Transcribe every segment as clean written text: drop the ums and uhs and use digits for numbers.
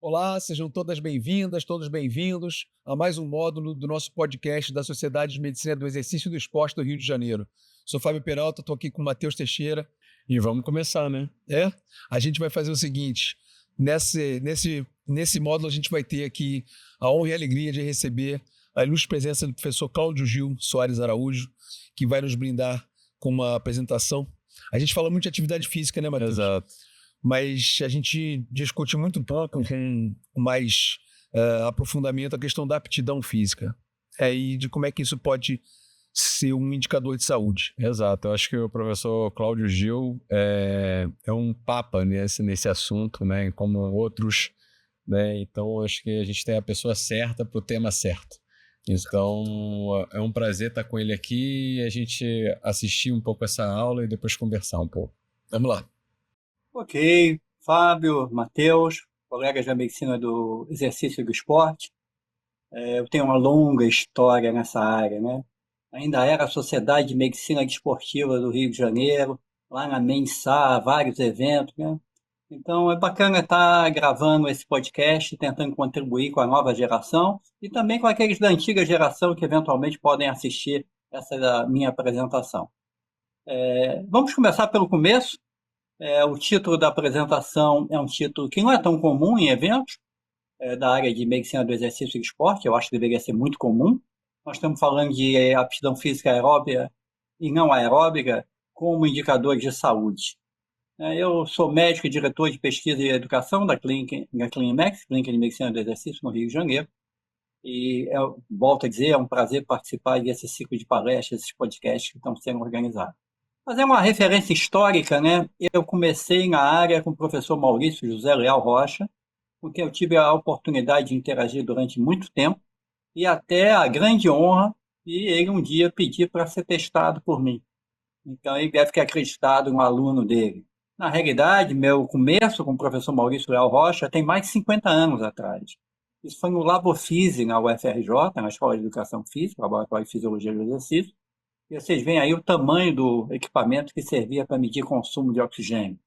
Olá, sejam todas bem-vindas, todos bem-vindos a mais um módulo do nosso podcast da Sociedade de Medicina do Exercício e do Esporte do Rio de Janeiro. Sou Fábio Peralta, estou aqui com o Matheus Teixeira. E vamos começar, né? A gente vai fazer o seguinte, nesse módulo a gente vai ter aqui a honra e a alegria de receber a ilustre presença do professor Cláudio Gil Soares Araújo, que vai nos brindar com uma apresentação. A gente fala muito de atividade física, né, Matheus? Exato. Mas a gente discute muito pouco com mais aprofundamento a questão da aptidão física e de como é que isso pode ser um indicador de saúde. Exato. Eu acho que o professor Cláudio Gil é um papa nesse assunto, né? Como outros, né? Então, acho que a gente tem a pessoa certa para o tema certo. Então, é um prazer estar com ele aqui e a gente assistir um pouco essa aula e depois conversar um pouco. Vamos lá. Ok, Fábio, Matheus, colegas da medicina do exercício e do esporte. Eu tenho uma longa história nessa área, né? Ainda era a Sociedade de Medicina Desportiva do Rio de Janeiro, lá na Mensah, vários eventos, né? Então é bacana estar gravando esse podcast, tentando contribuir com a nova geração e também com aqueles da antiga geração que eventualmente podem assistir essa minha apresentação. Vamos começar pelo começo. O título da apresentação é um título que não é tão comum em eventos da área de medicina do exercício e esporte, eu acho que deveria ser muito comum. Nós estamos falando de aptidão física aeróbica e não aeróbica como indicadores de saúde. Eu sou médico e diretor de pesquisa e educação da Clinimex, Clínica de Medicina do Exercício, no Rio de Janeiro. E, volto a dizer, é um prazer participar desse ciclo de palestras, esses podcasts que estão sendo organizados. Fazer uma referência histórica, né? Eu comecei na área com o professor Maurício José Leal Rocha, com quem eu tive a oportunidade de interagir durante muito tempo, e até a grande honra de ele um dia pedir para ser testado por mim. Então, ele deve ter acreditado no aluno dele. Na realidade, meu começo com o professor Maurício Leal Rocha tem mais de 50 anos atrás. Isso foi no Labofise, na UFRJ, na Escola de Educação Física, Laboratório de Fisiologia do Exercício. E vocês veem aí o tamanho do equipamento que servia para medir consumo de oxigênio.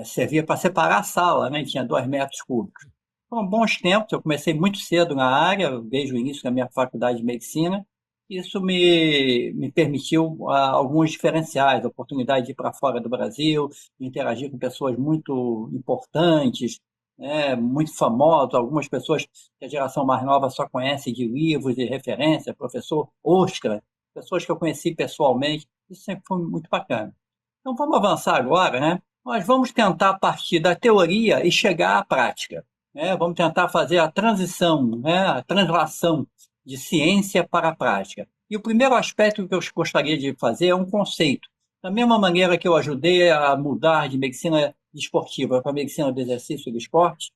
Servia para separar a sala, né? Tinha 2 metros cúbicos. Foram bons tempos, eu comecei muito cedo na área, desde o início da minha faculdade de medicina. Isso me permitiu alguns diferenciais, a oportunidade de ir para fora do Brasil, de interagir com pessoas muito importantes, né, muito famosas, algumas pessoas que a geração mais nova só conhece de livros e referência, professor Oscar, pessoas que eu conheci pessoalmente, isso sempre foi muito bacana. Então vamos avançar agora, né? Nós vamos tentar partir da teoria e chegar à prática, né? Vamos tentar fazer a transição, né? A translação de ciência para a prática. E o primeiro aspecto que eu gostaria de fazer é um conceito. Da mesma maneira que eu ajudei a mudar de medicina esportiva para medicina do exercício e do esporte,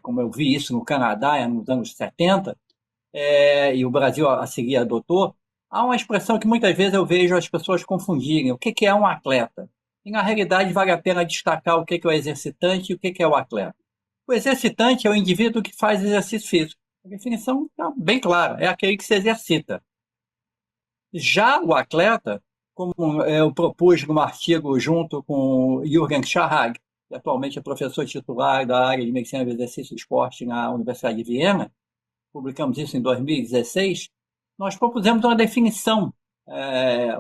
como eu vi isso no Canadá nos anos 70, e o Brasil a seguir adotou, há uma expressão que muitas vezes eu vejo as pessoas confundirem. O que é um atleta? E, na realidade, vale a pena destacar o que é o exercitante e o que é o atleta. O exercitante é o indivíduo que faz exercício físico. A definição está bem clara, é aquele que se exercita. Já o atleta, como eu propus num artigo junto com Jürgen Scharhag, que atualmente é professor titular da área de medicina do exercício e esporte na Universidade de Viena, publicamos isso em 2016, nós propusemos uma definição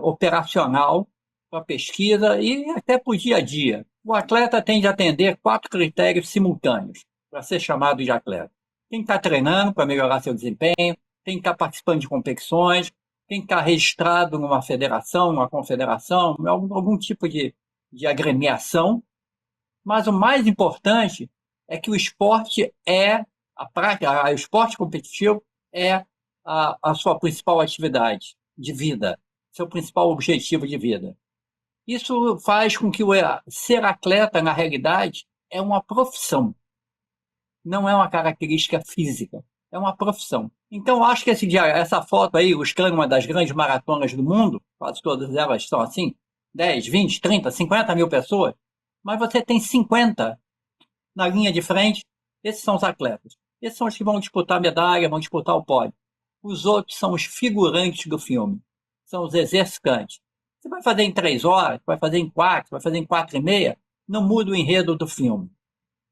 operacional para a pesquisa e até para o dia a dia. O atleta tem de atender 4 critérios simultâneos para ser chamado de atleta. Tem que estar treinando para melhorar seu desempenho, tem que estar participando de competições, tem que estar registrado numa federação, numa confederação, algum tipo de agremiação. Mas o mais importante é que o esporte o esporte competitivo é a sua principal atividade de vida, seu principal objetivo de vida. Isso faz com que ser atleta, na realidade, é uma profissão. Não é uma característica física, é uma profissão. Então, acho que essa foto aí, ilustrando uma das grandes maratonas do mundo, quase todas elas são assim, 10, 20, 30, 50 mil pessoas, mas você tem 50 na linha de frente, esses são os atletas. Esses são os que vão disputar a medalha, vão disputar o pódio. Os outros são os figurantes do filme, são os exercitantes. Você vai fazer em 3 horas, vai fazer em 4, vai fazer em 4 e meia, não muda o enredo do filme.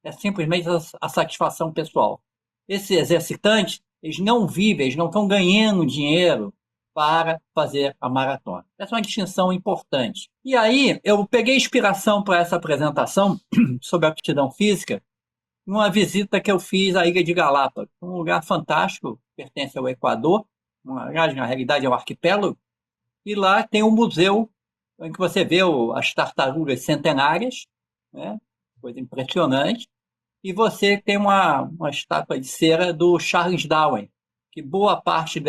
é simplesmente a satisfação pessoal. Esses exercitantes, eles não vivem, eles não estão ganhando dinheiro para fazer a maratona. Essa é uma distinção importante. E aí, eu peguei inspiração para essa apresentação sobre aptidão física numa visita que eu fiz à Ilha de Galápagos, um lugar fantástico, pertence ao Equador, na realidade é um arquipélago, e lá tem um museu em que você vê as tartarugas centenárias, né? Coisa impressionante, e você tem uma estátua de cera do Charles Darwin, que boa parte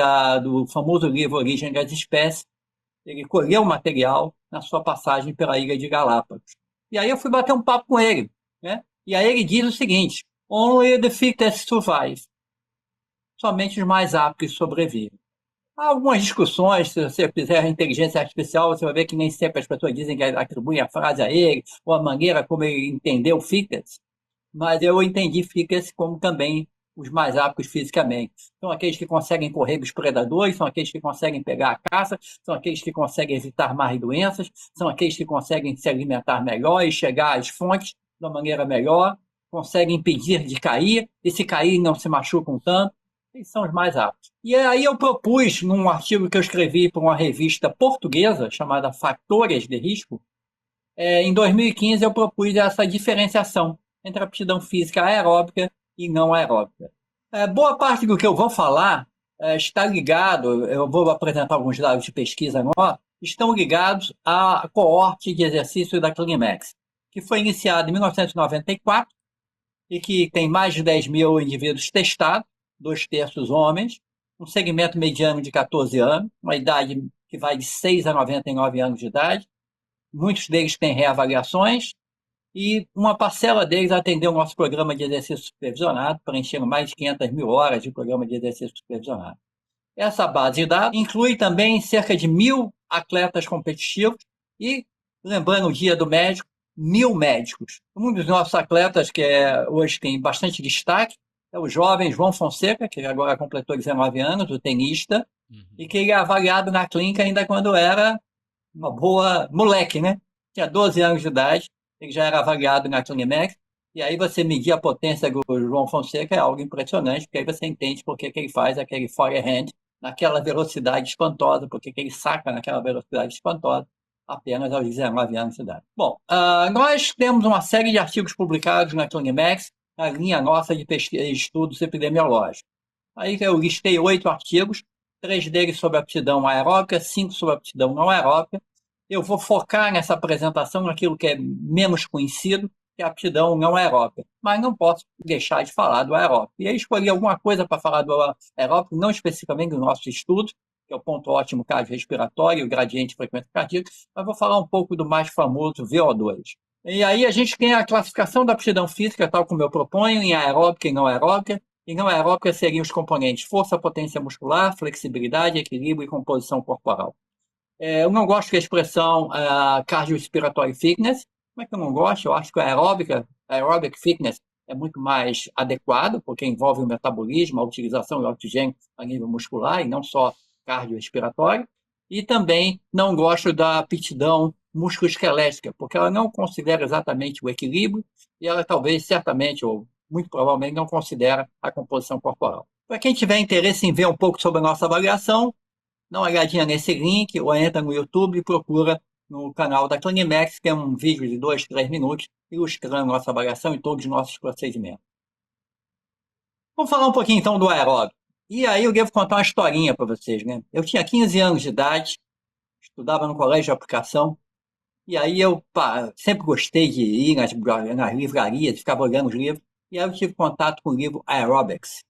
do famoso livro Origem das Espécies, ele colheu o material na sua passagem pela Ilha de Galápagos. E aí eu fui bater um papo com ele, né? E aí ele diz o seguinte: Only the fittest survive. Somente os mais aptos sobrevivem. Há algumas discussões, se você fizer a inteligência artificial, você vai ver que nem sempre as pessoas dizem que atribuem a frase a ele, ou a maneira como ele entendeu fittest, mas eu entendi fittest como também os mais aptos fisicamente. São aqueles que conseguem correr dos predadores, são aqueles que conseguem pegar a caça, são aqueles que conseguem evitar mais doenças, são aqueles que conseguem se alimentar melhor e chegar às fontes de uma maneira melhor, conseguem impedir de cair, e se cair não se machucam tanto. Eles são os mais aptos. E aí eu propus, num artigo que eu escrevi para uma revista portuguesa, chamada Fatores de Risco, em 2015 eu propus essa diferenciação entre aptidão física aeróbica e não aeróbica. Boa parte do que eu vou falar está ligado, eu vou apresentar alguns dados de pesquisa agora, estão ligados à coorte de exercício da Clinimex, que foi iniciada em 1994 e que tem mais de 10 mil indivíduos testados, 2/3 homens, um segmento mediano de 14 anos, uma idade que vai de 6 a 99 anos de idade. Muitos deles têm reavaliações e uma parcela deles atendeu o nosso programa de exercício supervisionado, preenchendo mais de 500 mil horas de programa de exercício supervisionado. Essa base de dados inclui também cerca de 1.000 atletas competitivos e, lembrando o dia do médico, 1.000 médicos. Um dos nossos atletas, que hoje tem bastante destaque, é o jovem João Fonseca, que agora completou 19 anos, o tenista, e que ele é avaliado na clínica ainda quando era uma boa moleque, né? Tinha 12 anos de idade, ele já era avaliado na Clinimex, e aí você medir a potência do João Fonseca é algo impressionante, porque aí você entende por que ele faz aquele forehand naquela velocidade espantosa, por que ele saca naquela velocidade espantosa, apenas aos 19 anos de idade. Bom, nós temos uma série de artigos publicados na Clinimex, na linha nossa de pesquisa e estudos epidemiológicos. Aí eu listei 8 artigos, 3 deles sobre aptidão aeróbica, 5 sobre aptidão não aeróbica. Eu vou focar nessa apresentação naquilo que é menos conhecido, que é a aptidão não aeróbica. Mas não posso deixar de falar do aeróbico. E aí escolhi alguma coisa para falar do aeróbico, não especificamente dos nossos estudos, que é o ponto ótimo cardiorrespiratório e o gradiente de frequência cardíaca, mas vou falar um pouco do mais famoso VO2. E aí a gente tem a classificação da aptidão física, tal como eu proponho, em aeróbica e não aeróbica. E não aeróbica seriam os componentes força, potência muscular, flexibilidade, equilíbrio e composição corporal. Eu não gosto da expressão cardiorespiratory fitness. Como é que eu não gosto? Eu acho que a aerobic fitness é muito mais adequado, porque envolve o metabolismo, a utilização de oxigênio a nível muscular e não só cardiorrespiratório. E também não gosto da aptidão musculoesquelética, porque ela não considera exatamente o equilíbrio e ela talvez, certamente, ou muito provavelmente, não considera a composição corporal. Para quem tiver interesse em ver um pouco sobre a nossa avaliação, dá uma olhadinha nesse link ou entra no YouTube e procura no canal da Clinimex, que é um vídeo de 2, 3 minutos ilustrando nossa avaliação e todos os nossos procedimentos. Vamos falar um pouquinho então do aeróbico. E aí eu devo contar uma historinha para vocês, né? Eu tinha 15 anos de idade, estudava no colégio de aplicação, e aí eu sempre gostei de ir nas livrarias, ficava olhando os livros, e aí eu tive contato com o livro Aerobics,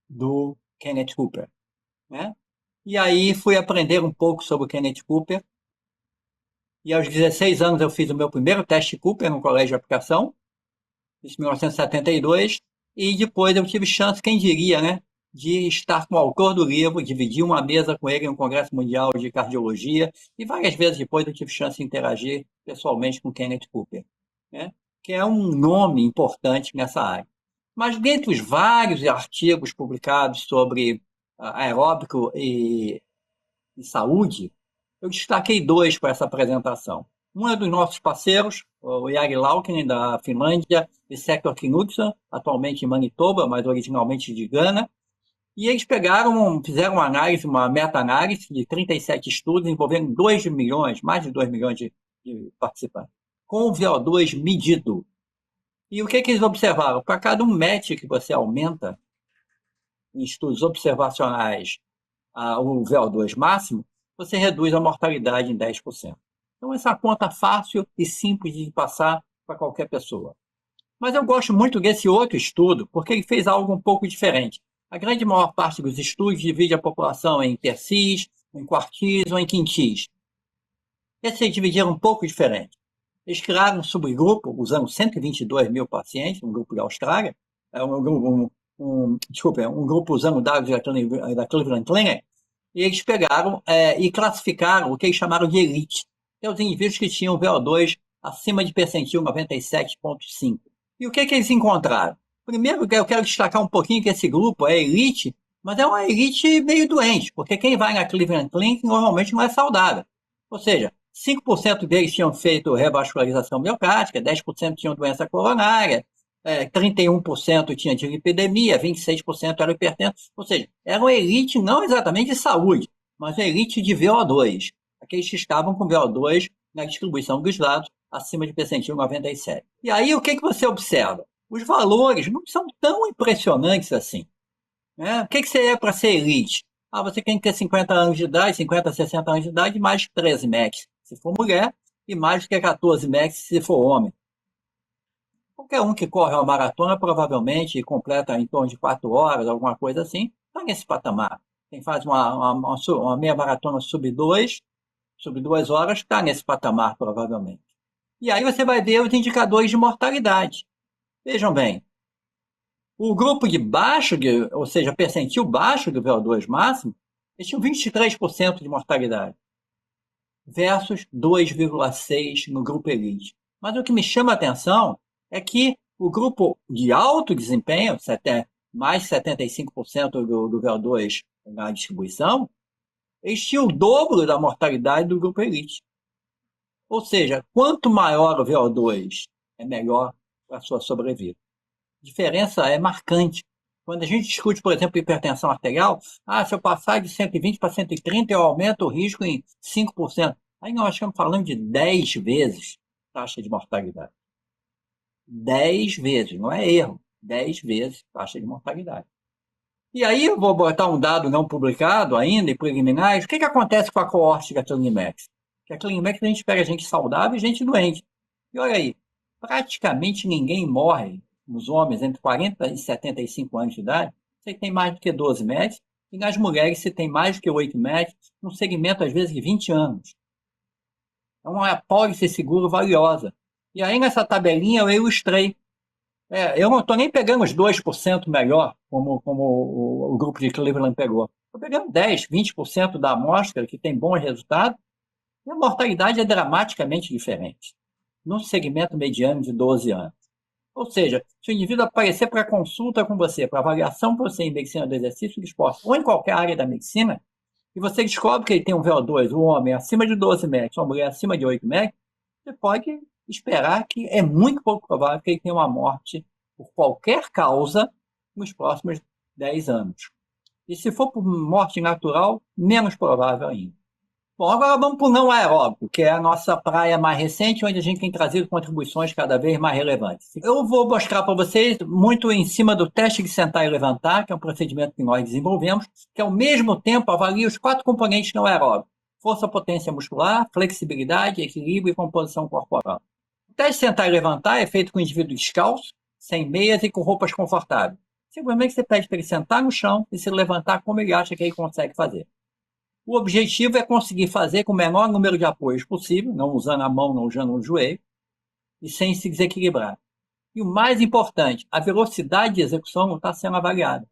do Kenneth Cooper, né? E aí fui aprender um pouco sobre o Kenneth Cooper, e aos 16 anos eu fiz o meu primeiro teste Cooper no colégio de aplicação, isso em 1972, e depois eu tive chance, quem diria, né, de estar com o autor do livro, dividir uma mesa com ele em um congresso mundial de cardiologia, e várias vezes depois eu tive chance de interagir pessoalmente com Kenneth Cooper, né, que é um nome importante nessa área. Mas dentre os vários artigos publicados sobre aeróbico e saúde, eu destaquei 2 para essa apresentação. Um é dos nossos parceiros, o Jari Laukinen, da Finlândia, e Sektor Knudsen, atualmente em Manitoba, mas originalmente de Gana. E eles fizeram uma análise, uma meta-análise de 37 estudos envolvendo 2 milhões, mais de 2 milhões de participantes, com o VO2 medido. E o que eles observaram? Para cada um MET que você aumenta em estudos observacionais o VO2 máximo, você reduz a mortalidade em 10%. Então, essa é uma conta fácil e simples de passar para qualquer pessoa. Mas eu gosto muito desse outro estudo, porque ele fez algo um pouco diferente. A grande maior parte dos estudos divide a população em tercis, em quartis ou em quintis. Esse eles dividiram um pouco diferente. Eles criaram um subgrupo, usando 122 mil pacientes, um grupo da Austrália, um grupo usando dados da Cleveland Clinic, e eles pegaram e classificaram o que eles chamaram de elite, que é os indivíduos que tinham VO2 acima de percentil 97,5. E o que eles encontraram? Primeiro, eu quero destacar um pouquinho que esse grupo é elite, mas é uma elite meio doente, porque quem vai na Cleveland Clinic normalmente não é saudável. Ou seja, 5% deles tinham feito revascularização miocárdica, 10% tinham doença coronária, 31% tinha dislipidemia, 26% eram hipertensos. Ou seja, era uma elite não exatamente de saúde, mas uma elite de VO2. Aqueles que estavam com VO2 na distribuição dos dados acima de percentil 97. E aí, o que você observa? Os valores não são tão impressionantes assim. Né? O que você é para ser elite? Você tem que ter 50 anos de idade, 50, 60 anos de idade, mais de 13 MECs se for mulher, e mais do que 14 MECs se for homem. Qualquer um que corre uma maratona, provavelmente, completa em torno de 4 horas, alguma coisa assim, está nesse patamar. Quem faz uma meia maratona sub 2 horas, está nesse patamar, provavelmente. E aí você vai ver os indicadores de mortalidade. Vejam bem, o grupo de baixo, ou seja, percentil baixo do VO2 máximo, eles tinham 23% de mortalidade, versus 2,6% no grupo elite. Mas o que me chama a atenção é que o grupo de alto desempenho, mais de 75% do VO2 na distribuição, eles tinham o dobro da mortalidade do grupo elite. Ou seja, quanto maior o VO2, é melhor para a sua sobrevida. A diferença é marcante. Quando a gente discute, por exemplo, hipertensão arterial, se eu passar de 120 para 130, eu aumento o risco em 5%. Aí nós estamos falando de 10 vezes taxa de mortalidade. 10 vezes, não é erro. 10 vezes taxa de mortalidade. E aí eu vou botar um dado não publicado ainda, e preliminares. O que acontece com a coorte da Clinimex? Que a Clinimex a gente pega gente saudável e gente doente. E olha aí, praticamente ninguém morre nos homens entre 40 e 75 anos de idade, você tem mais do que 12 MECs, e nas mulheres você tem mais do que 8 MECs, num segmento às vezes de 20 anos. É uma apólice seguro valiosa. E aí nessa tabelinha eu ilustrei. Eu não estou nem pegando os 2% melhor, como o grupo de Cleveland pegou. Estou pegando 10%, 20% da amostra que tem bons resultados, e a mortalidade é dramaticamente diferente, num segmento mediano de 12 anos. Ou seja, se o indivíduo aparecer para consulta com você, para avaliação para você em medicina do exercício e do esporte, ou em qualquer área da medicina, e você descobre que ele tem um VO2, um homem acima de 12 MECs, uma mulher acima de 8 MECs, você pode esperar que é muito pouco provável que ele tenha uma morte por qualquer causa nos próximos 10 anos. E se for por morte natural, menos provável ainda. Bom, agora vamos para o não aeróbico, que é a nossa praia mais recente, onde a gente tem trazido contribuições cada vez mais relevantes. Eu vou mostrar para vocês muito em cima do teste de sentar e levantar, que é um procedimento que nós desenvolvemos, que ao mesmo tempo avalia os 4 componentes não aeróbicos: força, potência muscular, flexibilidade, equilíbrio e composição corporal. O teste de sentar e levantar é feito com o indivíduo descalço, sem meias e com roupas confortáveis. Simplesmente você pede para ele sentar no chão e se levantar como ele acha que ele consegue fazer. O objetivo é conseguir fazer com o menor número de apoios possível, não usando a mão, não usando o joelho, e sem se desequilibrar. E o mais importante, a velocidade de execução não está sendo avaliada.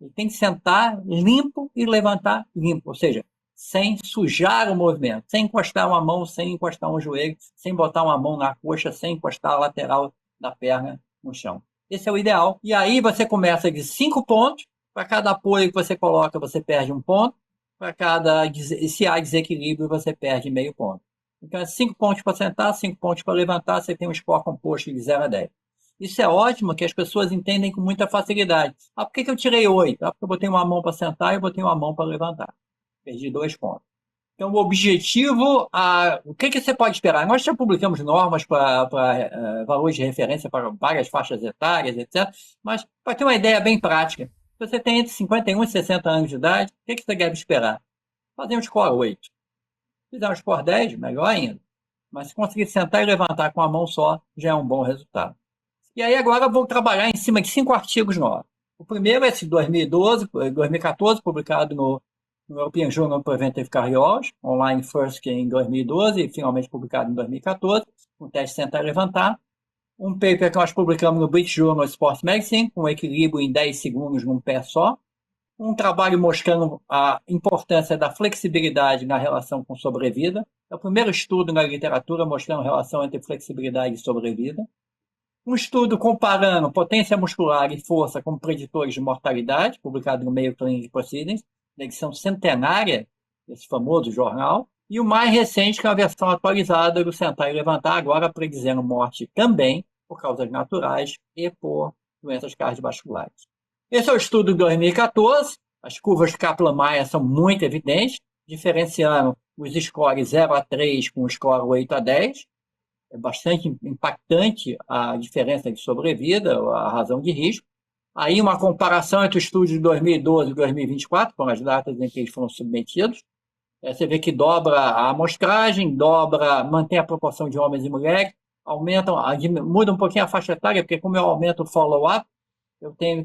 Ele tem que sentar limpo e levantar limpo, ou seja, sem sujar o movimento, sem encostar uma mão, sem encostar um joelho, sem botar uma mão na coxa, sem encostar a lateral da perna no chão. Esse é o ideal. E aí você começa de 5 pontos, para cada apoio que você coloca, você perde 1 ponto, para cada, se há desequilíbrio, você perde meio ponto. Então, é 5 pontos para sentar, 5 pontos para levantar, você tem um score composto de 0 a 10. Isso é ótimo, que as pessoas entendem com muita facilidade. Ah, por que eu tirei 8? Ah, porque eu botei uma mão para sentar e eu botei uma mão para levantar. Perdi 2 pontos. Então, o objetivo, o que você pode esperar? Nós já publicamos normas para valores de referência para várias faixas etárias, etc. Mas, para ter uma ideia bem prática, se você tem entre 51 e 60 anos de idade, o que você deve esperar? Fazer um score 8. Se fizer um score 10, melhor ainda. Mas se conseguir sentar e levantar com a mão só, já é um bom resultado. E aí agora eu vou trabalhar em cima de 5 artigos novos. O primeiro é esse de 2014, publicado no European Journal of Preventive Cardiology, online first em 2012 e finalmente publicado em 2014, com teste sentar e levantar. Um paper que nós publicamos no British Journal of Sports Medicine, com equilíbrio em 10 segundos num pé só. Um trabalho mostrando a importância da flexibilidade na relação com sobrevida. É o primeiro estudo na literatura mostrando a relação entre flexibilidade e sobrevida. Um estudo comparando potência muscular e força como preditores de mortalidade, publicado no Mayo Clinic Proceedings, na edição centenária desse famoso jornal. E o mais recente, que é a versão atualizada do sentar e levantar, agora predizendo morte também por causas naturais e por doenças cardiovasculares. Esse é o estudo de 2014. As curvas Kaplan-Meier são muito evidentes, diferenciando os scores 0 a 3 com o score 8 a 10. É bastante impactante a diferença de sobrevida, a razão de risco. Aí uma comparação entre o estudo de 2012 e 2024, com as datas em que eles foram submetidos. Você vê que dobra a amostragem, mantém a proporção de homens e mulheres, muda um pouquinho a faixa etária, porque como eu aumento o follow-up, eu tenho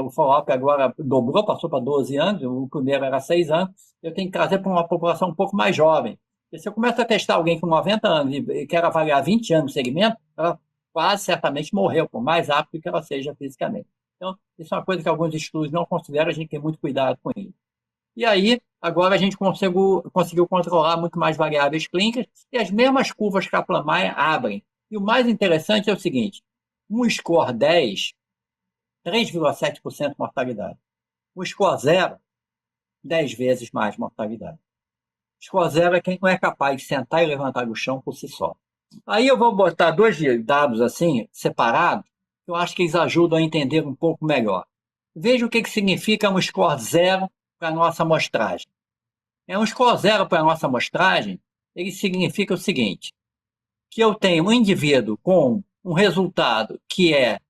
o follow-up agora dobrou, passou para 12 anos, o primeiro era 6 anos, eu tenho que trazer para uma população um pouco mais jovem. E se eu começo a testar alguém com 90 anos e quero avaliar 20 anos no segmento, ela quase certamente morreu, por mais apto que ela seja fisicamente. Então, isso é uma coisa que alguns estudos não consideram, a gente tem muito cuidado com isso. E aí, agora a gente conseguiu controlar muito mais variáveis clínicas e as mesmas curvas Kaplan-Meier abrem. E o mais interessante é o seguinte, um score 10, 3,7% de mortalidade. O score 0, 10 vezes mais mortalidade. Score 0 é quem não é capaz de sentar e levantar do chão por si só. Aí eu vou botar 2 dados assim, separados, que eu acho que eles ajudam a entender um pouco melhor. Veja o que significa um score 0 para a nossa amostragem. Um score 0 para a nossa amostragem, ele significa o seguinte, que eu tenho um indivíduo com um resultado que é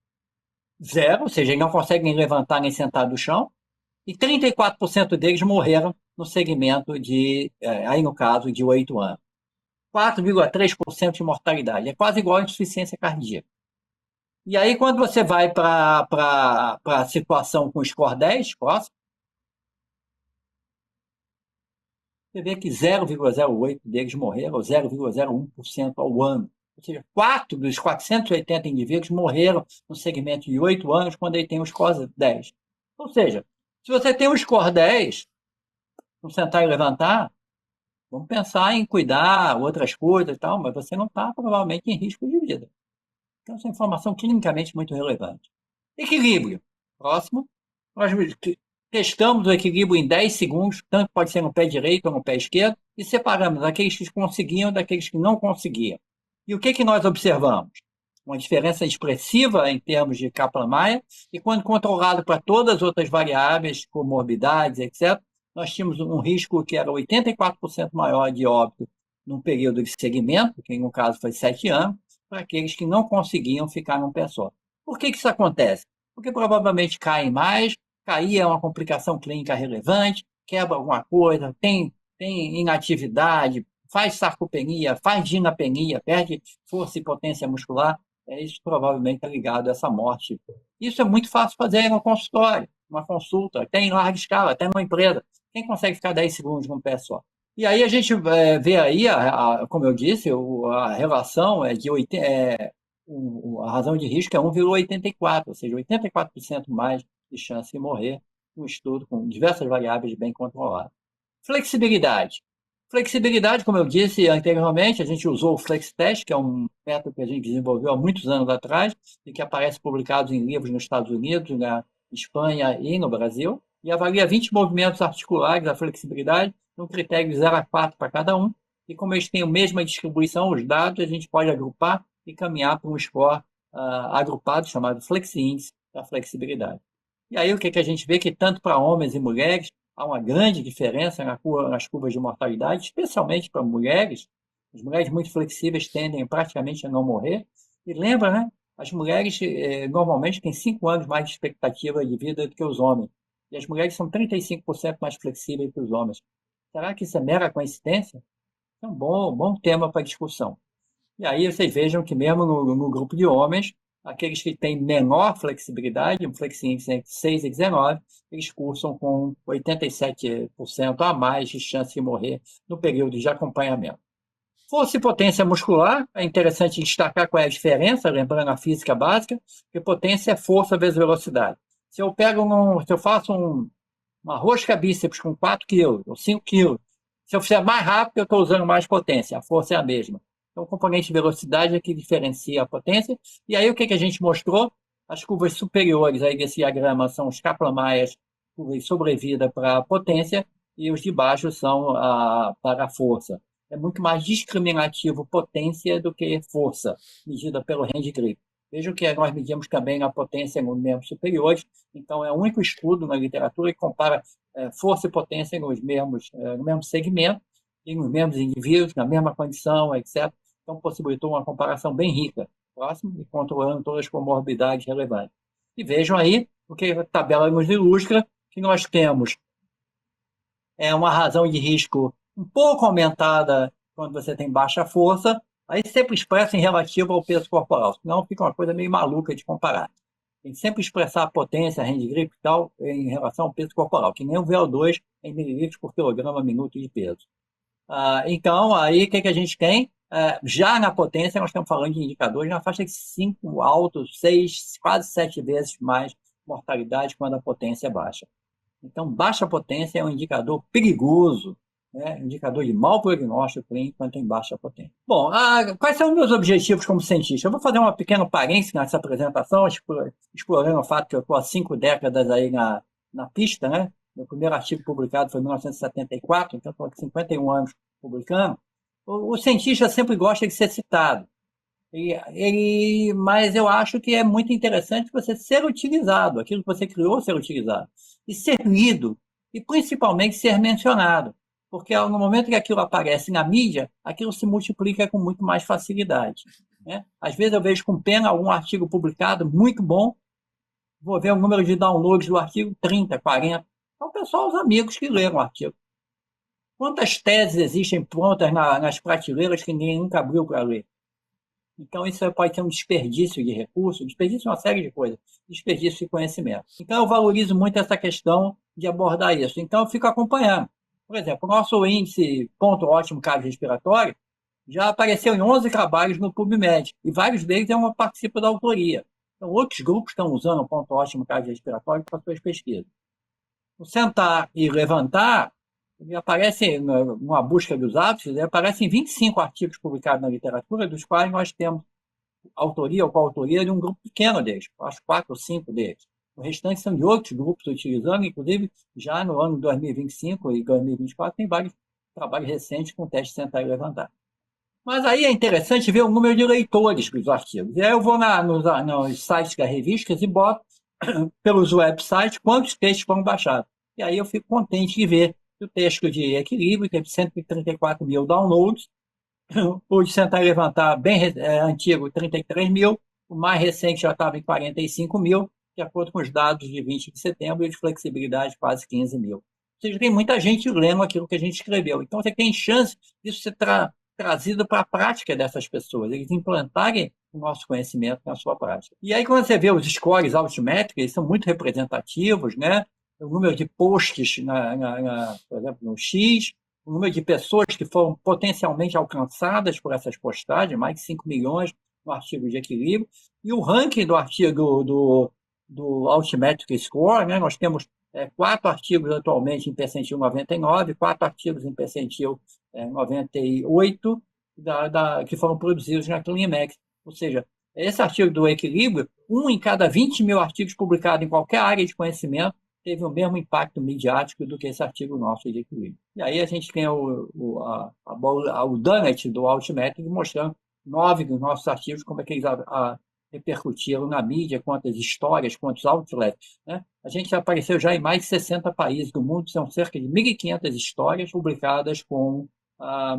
0, ou seja, ele não consegue nem levantar nem sentar do chão, e 34% deles morreram no segmento aí no caso, de 8 anos. 4,3% de mortalidade, é quase igual à insuficiência cardíaca. E aí, quando você vai para a situação com score 10, próximo, você vê que 0,08 deles morreram, ou 0,01% ao ano. Ou seja, 4 dos 480 indivíduos morreram no segmento de 8 anos quando ele tem o score 10. Ou seja, se você tem um score 10, não sentar e levantar, vamos pensar em cuidar, outras coisas e tal, mas você não está provavelmente em risco de vida. Então, essa é informação clinicamente muito relevante. Equilíbrio. Próximo. Nós testamos o equilíbrio em 10 segundos, tanto pode ser no pé direito ou no pé esquerdo, e separamos aqueles que conseguiam daqueles que não conseguiam. E o que nós observamos? Uma diferença expressiva em termos de Kaplan-Meier, e quando controlado para todas as outras variáveis, comorbidades, etc., nós tínhamos um risco que era 84% maior de óbito num período de segmento, que no caso foi 7 anos, para aqueles que não conseguiam ficar num pé só. Por que isso acontece? Porque provavelmente caem mais, cair é uma complicação clínica relevante, quebra alguma coisa, tem inatividade, faz sarcopenia, faz dinapenia, perde força e potência muscular, isso provavelmente está ligado a essa morte. Isso é muito fácil fazer no consultório, uma consulta, até em larga escala, até numa empresa. Quem consegue ficar 10 segundos num pé só? E aí a gente vê aí, como eu disse, a relação é de a razão de risco é 1,84, ou seja, 84% mais de chance de morrer, um estudo com diversas variáveis bem controladas. Flexibilidade. Flexibilidade, como eu disse anteriormente, a gente usou o FlexTest, que é um método que a gente desenvolveu há muitos anos atrás e que aparece publicado em livros nos Estados Unidos, na Espanha e no Brasil, e avalia 20 movimentos articulares da flexibilidade, um critério de 0 a 4 para cada um, e como eles têm a mesma distribuição, os dados, a gente pode agrupar e caminhar para um score agrupado chamado Flex Index da flexibilidade. E aí o que a gente vê que tanto para homens e mulheres há uma grande diferença nas curvas de mortalidade, especialmente para mulheres. As mulheres muito flexíveis tendem praticamente a não morrer. E lembra, né? As mulheres normalmente têm 5 anos mais de expectativa de vida do que os homens. E as mulheres são 35% mais flexíveis que os homens. Será que isso é mera coincidência? É um bom tema para discussão. E aí vocês vejam que mesmo no grupo de homens, aqueles que têm menor flexibilidade, um flex index entre 6 e 19, eles cursam com 87% a mais de chance de morrer no período de acompanhamento. Força e potência muscular, é interessante destacar qual é a diferença, lembrando a física básica, que potência é força vezes velocidade. Se eu faço uma rosca bíceps com 4 kg ou 5 kg, se eu fizer mais rápido, eu estou usando mais potência, a força é a mesma. Então, o componente de velocidade é que diferencia a potência. E aí, o que a gente mostrou? As curvas superiores aí desse diagrama são os Kaplan-Meier, curvas de sobrevida para a potência, e os de baixo são para a força. É muito mais discriminativo potência do que força, medida pelo hand grip. Vejam que nós medimos também a potência nos membros superiores, então é o único estudo na literatura que compara força e potência no mesmo segmento, e nos mesmos indivíduos, na mesma condição, etc. Então, possibilitou uma comparação bem rica, próximo e controlando todas as comorbidades relevantes. E vejam aí o que a tabela nos ilustra, que nós temos uma razão de risco um pouco aumentada quando você tem baixa força, aí sempre expressa em relativo ao peso corporal, senão fica uma coisa meio maluca de comparar. Tem que sempre expressar a potência, a hand grip e tal, em relação ao peso corporal, que nem o VO2 em mililitros por quilograma minuto de peso. Então, aí o que a gente tem? Já na potência, nós estamos falando de indicadores na faixa de 5 alto, 6, quase 7 vezes mais mortalidade quando a potência é baixa. Então, baixa potência é um indicador perigoso, né? Indicador de mau prognóstico clínico quando tem baixa potência. Bom, quais são os meus objetivos como cientista? Eu vou fazer uma pequena parênteses nessa apresentação, explorando o fato que eu estou há 5 décadas aí na pista, né? Meu primeiro artigo publicado foi em 1974, então estou há 51 anos publicando. O cientista sempre gosta de ser citado, mas eu acho que é muito interessante você ser utilizado, aquilo que você criou ser utilizado, e ser lido, e principalmente ser mencionado, porque no momento que aquilo aparece na mídia, aquilo se multiplica com muito mais facilidade, né? Às vezes eu vejo com pena algum artigo publicado, muito bom, vou ver o número de downloads do artigo, 30, 40, então o pessoal, os amigos que leram o artigo. Quantas teses existem prontas nas prateleiras que ninguém nunca abriu para ler? Então, isso pode ser um desperdício de recursos, desperdício de uma série de coisas, desperdício de conhecimento. Então, eu valorizo muito essa questão de abordar isso. Então, eu fico acompanhando. Por exemplo, o nosso índice ponto ótimo cardiorrespiratório já apareceu em 11 trabalhos no PubMed, e vários deles participam da autoria. Então, outros grupos estão usando o ponto ótimo cardiorrespiratório para suas pesquisas. O sentar e levantar, ele aparece numa busca dos hábitos, ele aparece em 25 artigos publicados na literatura, dos quais nós temos autoria ou coautoria de um grupo pequeno deles, acho 4 ou 5 deles. O restante são de outros grupos utilizando, inclusive já no ano 2025 e 2024 tem vários trabalhos recentes com teste de sentar e levantar. Mas aí é interessante ver o número de leitores dos artigos. E aí eu vou nos sites das revistas e boto pelos websites quantos textos foram baixados. E aí eu fico contente de ver que o texto de equilíbrio teve 134 mil downloads, o de sentar e levantar bem antigo, 33 mil, o mais recente já estava em 45 mil, de acordo com os dados de 20 de setembro, e de flexibilidade quase 15 mil. Ou seja, tem muita gente lendo aquilo que a gente escreveu. Então, você tem chance disso ser trazido para a prática dessas pessoas, eles implantarem o nosso conhecimento na sua prática. E aí, quando você vê os scores altimétricos, eles são muito representativos, né? O número de posts, por exemplo, no X, o número de pessoas que foram potencialmente alcançadas por essas postagens, mais de 5 milhões no artigo de equilíbrio, e o ranking do artigo do Altimetric Score, né? Nós temos 4 artigos atualmente em percentil 99, 4 artigos em percentil 98, que foram produzidos na ClinMax. Ou seja, esse artigo do equilíbrio, 1 em cada 20 mil artigos publicados em qualquer área de conhecimento, teve o mesmo impacto midiático do que esse artigo nosso de equilíbrio. E aí a gente tem o Dunnett do Altmetric mostrando 9 dos nossos artigos, como é que eles repercutiram na mídia, quantas histórias, quantos outlets. Né? A gente já apareceu já em mais de 60 países do mundo, são cerca de 1.500 histórias publicadas com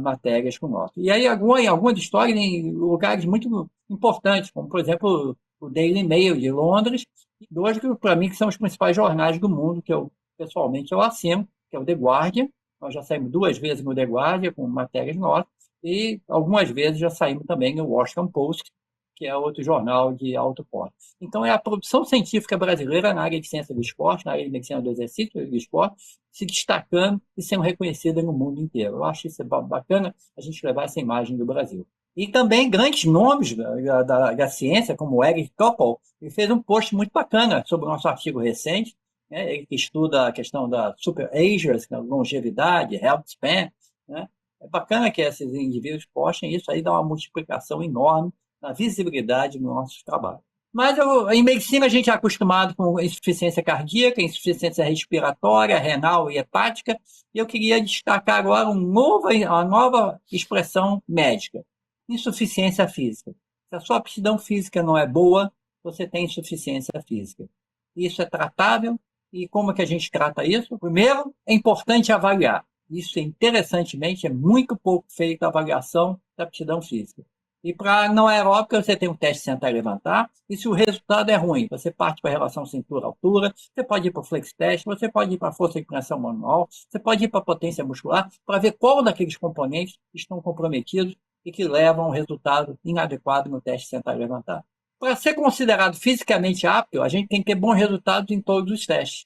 matérias com nota. E aí, algumas histórias em lugares muito importantes, como, por exemplo, o Daily Mail de Londres, e dois que, para mim, que são os principais jornais do mundo, que eu, pessoalmente, eu assino, que é o The Guardian. Nós já saímos 2 vezes no The Guardian com matérias notas, e algumas vezes já saímos também no Washington Post, que é outro jornal de alto porte. Então, é a produção científica brasileira na área de ciência do esporte, na área de medicina do exercício e do esporte, se destacando e sendo reconhecida no mundo inteiro. Eu acho isso bacana, a gente levar essa imagem do Brasil. E também grandes nomes da ciência, como o Eric Topol, ele fez um post muito bacana sobre o nosso artigo recente, né? Ele que estuda a questão da super agers, longevidade, health span. Né? É bacana que esses indivíduos postem isso, aí dá uma multiplicação enorme na visibilidade do nosso trabalho. Mas em medicina a gente é acostumado com insuficiência cardíaca, insuficiência respiratória, renal e hepática, e eu queria destacar agora uma nova expressão médica, insuficiência física. Se a sua aptidão física não é boa, você tem insuficiência física. Isso é tratável, e como é que a gente trata isso? Primeiro, é importante avaliar. Isso, interessantemente, é muito pouco feita a avaliação da aptidão física. E para não aeróbica, você tem um teste sentar e levantar, e se o resultado é ruim, você parte para a relação cintura-altura, você pode ir para o flex test, você pode ir para a força de pressão manual, você pode ir para a potência muscular, para ver qual daqueles componentes estão comprometidos e que levam a um resultado inadequado no teste sentar e levantar. Para ser considerado fisicamente apto, a gente tem que ter bons resultados em todos os testes,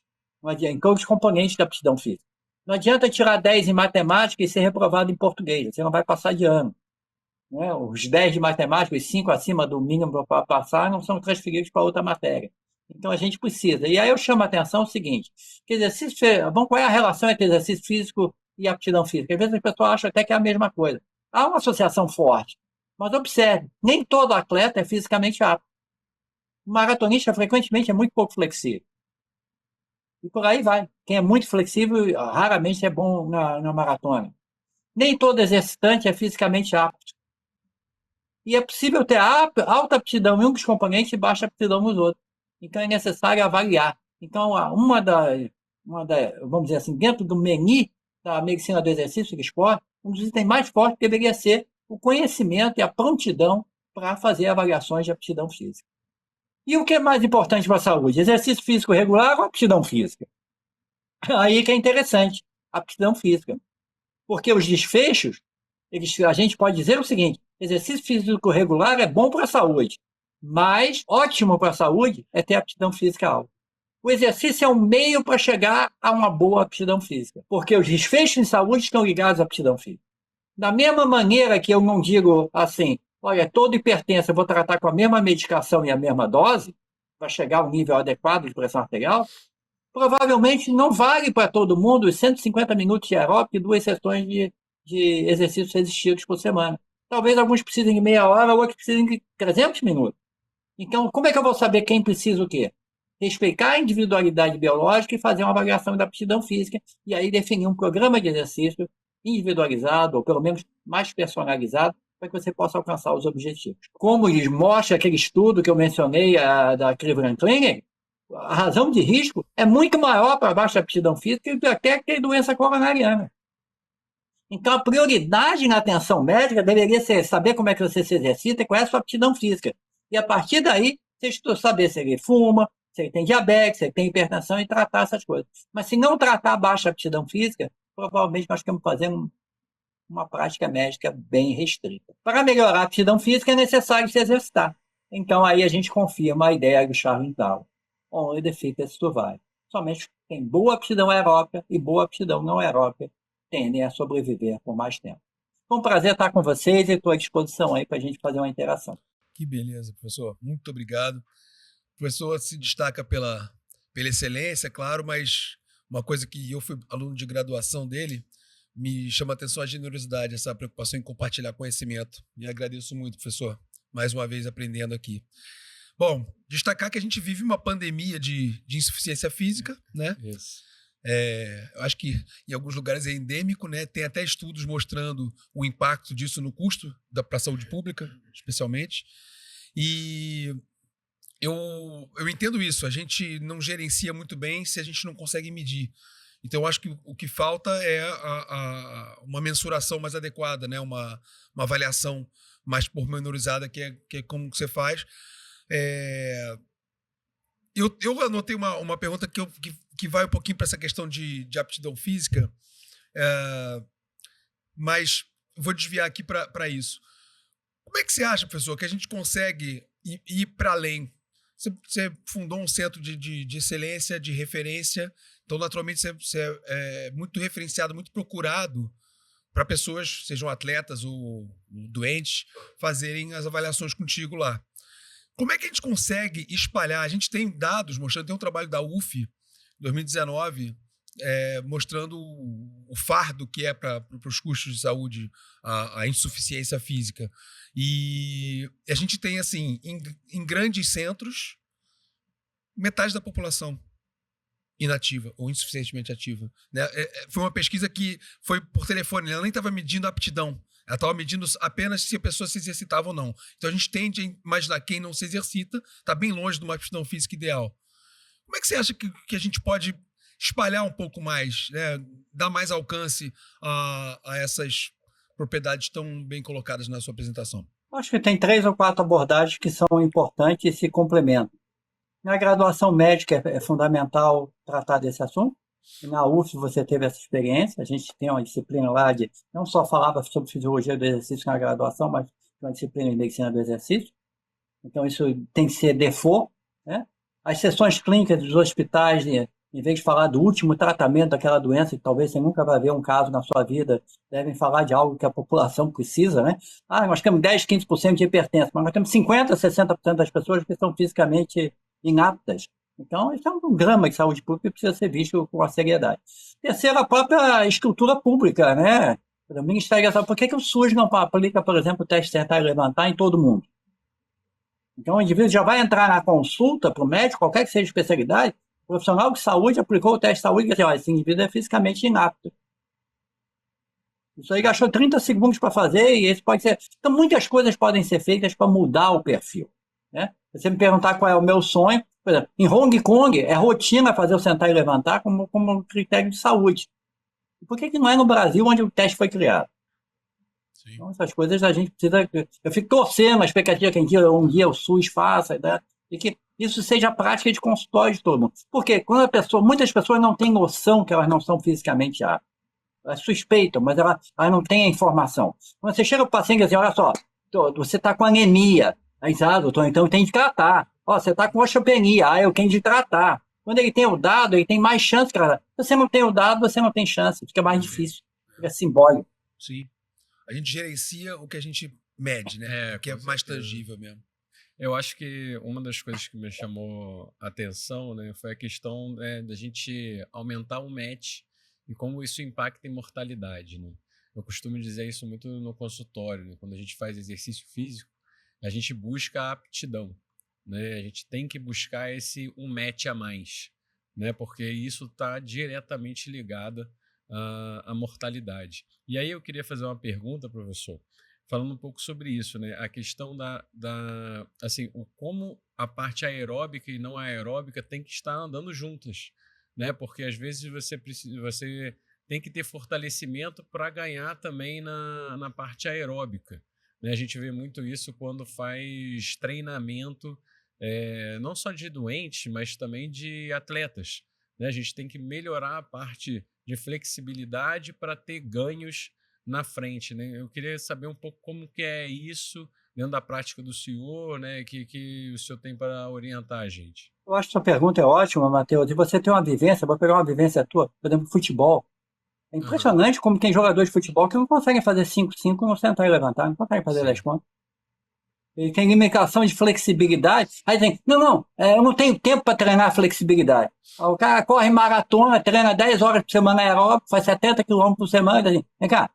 em todos os componentes da aptidão física. Não adianta tirar 10 em matemática e ser reprovado em português, você não vai passar de ano. Né? Os 10 de matemática, os 5 acima do mínimo para passar, não são transferidos para outra matéria. Então, a gente precisa. E aí eu chamo a atenção o seguinte, que exercício, qual é a relação entre exercício físico e aptidão física? Às vezes as pessoas acham até que é a mesma coisa. Há uma associação forte, mas observe, nem todo atleta é fisicamente apto. O maratonista, frequentemente, é muito pouco flexível. E por aí vai. Quem é muito flexível, raramente é bom na maratona. Nem todo exercitante é fisicamente apto. E é possível ter alta aptidão em um dos componentes e baixa aptidão nos outros. Então, é necessário avaliar. Então, vamos dizer assim, dentro do menu da medicina do exercício e do esporte, um dos itens mais fortes deveria ser o conhecimento e a prontidão para fazer avaliações de aptidão física. E o que é mais importante para a saúde? Exercício físico regular ou aptidão física? Aí que é interessante, aptidão física. Porque os desfechos, a gente pode dizer o seguinte, exercício físico regular é bom para a saúde, mas ótimo para a saúde é ter aptidão física alta. O exercício é um meio para chegar a uma boa aptidão física, porque os desfechos em saúde estão ligados à aptidão física. Da mesma maneira que eu não digo assim, olha, todo hipertenso eu vou tratar com a mesma medicação e a mesma dose, para chegar ao nível adequado de pressão arterial, provavelmente não vale para todo mundo os 150 minutos de aeróbico e 2 sessões de exercícios resistidos por semana. Talvez alguns precisem de meia hora, outros precisem de 300 minutos. Então, como é que eu vou saber quem precisa o quê? Respeitar a individualidade biológica e fazer uma avaliação da aptidão física e aí definir um programa de exercício individualizado, ou pelo menos mais personalizado, para que você possa alcançar os objetivos. Como mostra aquele estudo que eu mencionei, da Cleveland Clinic, a razão de risco é muito maior para baixa aptidão física do que até ter doença coronariana. Então, a prioridade na atenção médica deveria ser saber como é que você se exercita e qual é a sua aptidão física. E, a partir daí, você saber se ele fuma, se ele tem diabetes, se ele tem hipertensão e tratar essas coisas. Mas se não tratar a baixa aptidão física, provavelmente nós temos que fazer uma prática médica bem restrita. Para melhorar a aptidão física, é necessário se exercitar. Então, aí a gente confirma a ideia do Charles Tao, onde fica esse vai. Somente quem tem boa aptidão aeróbica e boa aptidão não aeróbica tendem a sobreviver por mais tempo. Foi um prazer estar com vocês e estou à disposição aí para a gente fazer uma interação. Que beleza, professor. Muito obrigado. O professor se destaca pela excelência, claro, mas uma coisa que eu fui aluno de graduação dele, me chama a atenção a generosidade, essa preocupação em compartilhar conhecimento. E agradeço muito, professor, mais uma vez aprendendo aqui. Bom, destacar que a gente vive uma pandemia de insuficiência física, né? Isso. Eu acho que em alguns lugares é endêmico, né? Tem até estudos mostrando o impacto disso no custo para a saúde pública, especialmente. E eu entendo isso. A gente não gerencia muito bem se a gente não consegue medir. Então, eu acho que o que falta é uma mensuração mais adequada, né? Uma avaliação mais pormenorizada, que é como que você faz. Eu anotei uma pergunta que vai um pouquinho para essa questão de aptidão física, mas vou desviar aqui para isso. Como é que você acha, professor, que a gente consegue ir para além? Você fundou um centro de excelência, de referência, então, naturalmente, você é muito referenciado, muito procurado para pessoas, sejam atletas ou doentes, fazerem as avaliações contigo lá. Como é que a gente consegue espalhar? A gente tem dados mostrando, tem um trabalho da UF, 2019, mostrando o fardo que é para os custos de saúde, a insuficiência física. E a gente tem, assim, em grandes centros, metade da população inativa ou insuficientemente ativa, né? Foi uma pesquisa que foi por telefone, ela nem estava medindo a aptidão, ela estava medindo apenas se a pessoa se exercitava ou não. Então a gente tende a imaginar quem não se exercita está bem longe de uma aptidão física ideal. Como é que você acha que a gente pode espalhar um pouco mais, né? Dar mais alcance a essas propriedades tão bem colocadas na sua apresentação? Acho que tem 3 ou 4 abordagens que são importantes e se complementam. Na graduação médica é fundamental tratar desse assunto. E na UF você teve essa experiência. A gente tem uma disciplina lá de... Não só falava sobre fisiologia do exercício na graduação, mas uma disciplina de medicina do exercício. Então isso tem que ser default, né? As sessões clínicas dos hospitais, em vez de falar do último tratamento daquela doença, que talvez você nunca vai ver um caso na sua vida, devem falar de algo que a população precisa, né? Nós temos 10, 15% de hipertensos, mas nós temos 50, 60% das pessoas que são fisicamente inaptas. Então, isso é um drama de saúde pública que precisa ser visto com a seriedade. Terceiro, a própria estrutura pública, né? O Ministério da Saúde, por que o SUS não aplica, por exemplo, o teste sentar e levantar em todo mundo? Então, o indivíduo já vai entrar na consulta para o médico, qualquer que seja a especialidade, o profissional de saúde aplicou o teste de saúde e disse, esse indivíduo é fisicamente inapto. Isso aí gastou 30 segundos para fazer e esse pode ser... Então, muitas coisas podem ser feitas para mudar o perfil, né? Se você me perguntar qual é o meu sonho, por exemplo, em Hong Kong é rotina fazer o sentar e levantar como critério de saúde. Por que não é no Brasil onde o teste foi criado? Sim. Então, essas coisas a gente precisa... Eu fico torcendo a expectativa que um dia o SUS faça, né? E que isso seja prática de consultório de todo mundo. Porque quando muitas pessoas não têm noção que elas não são fisicamente aptas. Elas suspeitam, mas elas não têm a informação. Quando você chega para o paciente e diz assim, olha só, você está com anemia. Então tem de tratar. Você está com osteopenia, eu tenho de tratar. Quando ele tem o dado, ele tem mais chance, cara. Se você não tem o dado, você não tem chance. Fica mais difícil. Fica simbólico. Sim. A gente gerencia o que a gente mede, né? O que é mais tangível mesmo. Eu acho que uma das coisas que me chamou a atenção, né, foi a questão da gente aumentar o match e como isso impacta em mortalidade, né? Eu costumo dizer isso muito no consultório, né? Quando a gente faz exercício físico, a gente busca a aptidão, né? A gente tem que buscar esse match a mais, né? Porque isso está diretamente ligado à mortalidade. E aí eu queria fazer uma pergunta, professor, falando um pouco sobre isso, né? A questão assim, como a parte aeróbica e não aeróbica tem que estar andando juntas, né? Porque às vezes você tem que ter fortalecimento para ganhar também na parte aeróbica, né? A gente vê muito isso quando faz treinamento, não só de doentes, mas também de atletas, né? A gente tem que melhorar a parte de flexibilidade para ter ganhos na frente, né? Eu queria saber um pouco como que é isso dentro da prática do senhor, né? Que o senhor tem para orientar a gente. Eu acho que sua pergunta é ótima, Matheus. E você tem uma vivência, vou pegar uma vivência tua, por exemplo, futebol. É impressionante como tem jogadores de futebol que não conseguem fazer 5-5 no sentar e levantar, não conseguem fazer 10 pontos. Ele tem limitação de flexibilidade. Aí tem, eu não tenho tempo para treinar flexibilidade. O cara corre maratona, treina 10 horas por semana aeróbico, faz 70 km por semana. Assim, vem cá,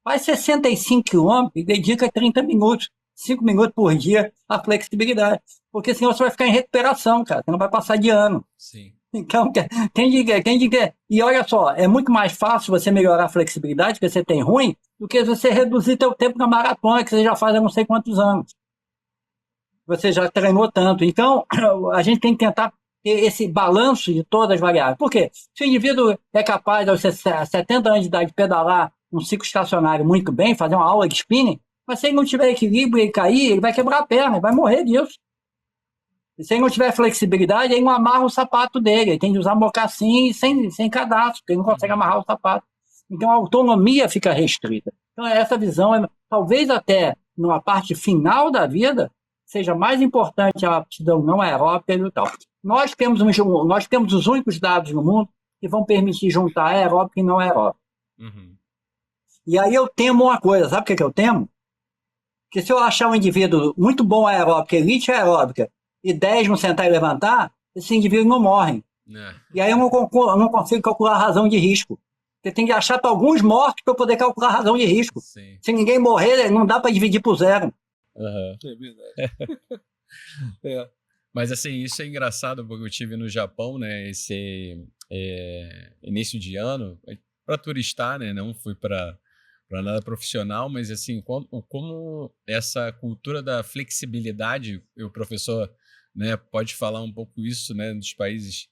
faz 65 km e dedica 30 minutos, 5 minutos por dia à flexibilidade. porque senão você vai ficar em recuperação, cara, você não vai passar de ano. Sim. Então, e olha só, é muito mais fácil você melhorar a flexibilidade que você tem ruim do que você reduzir teu tempo na maratona, que você já faz há não sei quantos anos. Você já treinou tanto. Então, a gente tem que tentar ter esse balanço de todas as variáveis. Por quê? Se o indivíduo é capaz, aos 70 anos de idade, de pedalar um ciclo estacionário muito bem, fazer uma aula de spinning, mas se ele não tiver equilíbrio e cair, ele vai quebrar a perna, ele vai morrer disso. E se ele não tiver flexibilidade, ele não amarra o sapato dele, ele tem que usar mocassim sem cadastro, porque ele não consegue amarrar o sapato. Então a autonomia fica restrita. Então essa visão, talvez até numa parte final da vida, seja mais importante a aptidão não aeróbica e tal. Nós temos os únicos dados no mundo que vão permitir juntar aeróbica e não aeróbica. E aí eu temo uma coisa, sabe o que eu temo? Que se eu achar um indivíduo muito bom aeróbica, elite aeróbica, e 10 não sentar e levantar, esses indivíduos não morrem. E aí eu não consigo calcular a razão de risco. Você tem que achar para alguns mortos para poder calcular a razão de risco. Sim. Se ninguém morrer, não dá para dividir por zero. É verdade. Mas assim, isso é engraçado, porque eu tive no Japão, né, esse início de ano, para turistar, né, não fui para nada profissional, mas assim, como essa cultura da flexibilidade, o professor, né, pode falar um pouco isso, né, dos países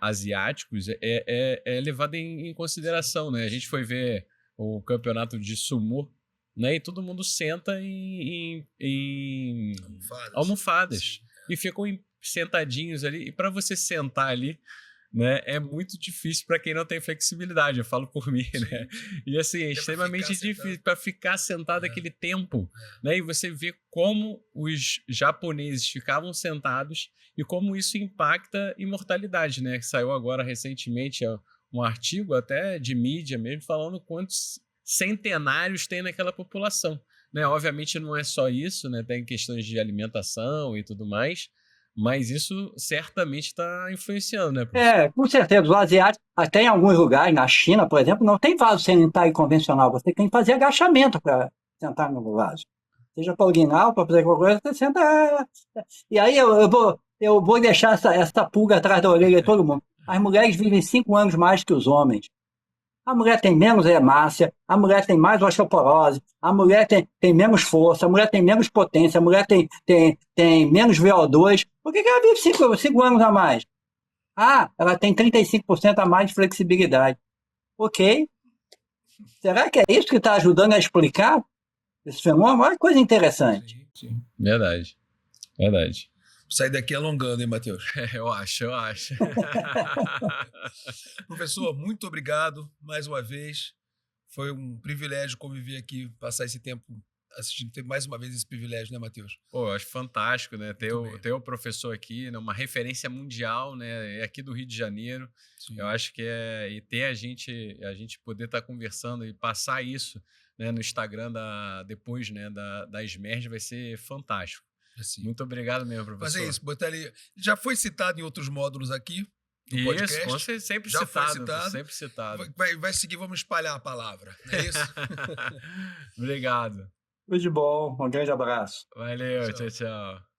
asiáticos, é levado em consideração, né? A gente foi ver o campeonato de sumo, né, e todo mundo senta em almofadas e ficam sentadinhos ali, e para você sentar ali, né, é muito difícil para quem não tem flexibilidade, eu falo por mim, né? E assim, é extremamente difícil para ficar sentado aquele tempo, né? E você vê como os japoneses ficavam sentados e como isso impacta a imortalidade, né? Que saiu agora recentemente um artigo até de mídia mesmo falando quantos centenários tem naquela população, né? Obviamente não é só isso, né? Tem questões de alimentação e tudo mais, mas isso certamente está influenciando, né, professor? Com certeza. Os asiáticos, até em alguns lugares, na China, por exemplo, não tem vaso sanitário convencional. Você tem que fazer agachamento para sentar no vaso. Seja para urinar ou para fazer qualquer coisa, você senta. E aí eu vou deixar essa pulga atrás da orelha de todo mundo. As mulheres vivem 5 anos mais que os homens. A mulher tem menos hemácia, a mulher tem mais osteoporose, a mulher tem menos força, a mulher tem menos potência, a mulher tem menos VO2. Por que ela vive 5 anos a mais? Ela tem 35% a mais de flexibilidade. Ok. Será que é isso que está ajudando a explicar esse fenômeno? Olha que coisa interessante. Sim. Verdade. Sair daqui alongando, hein, Matheus? Eu acho. Professor, muito obrigado mais uma vez. Foi um privilégio conviver aqui, passar esse tempo assistindo. Ter mais uma vez esse privilégio, né, Matheus? Pô, eu acho fantástico, né? Ter o professor aqui, né? Uma referência mundial, né? É aqui do Rio de Janeiro. Sim. Eu acho que e ter a gente poder estar conversando e passar isso, né, no Instagram depois, né, da Smerge vai ser fantástico. Assim. Muito obrigado mesmo, professor. Mas é isso, botar ali. Já foi citado em outros módulos aqui do podcast. Isso, sempre já citado. Foi citado. Sempre citado. Vai seguir, vamos espalhar a palavra. Não é isso? Obrigado. Tudo de bom. Um grande abraço. Valeu, tchau.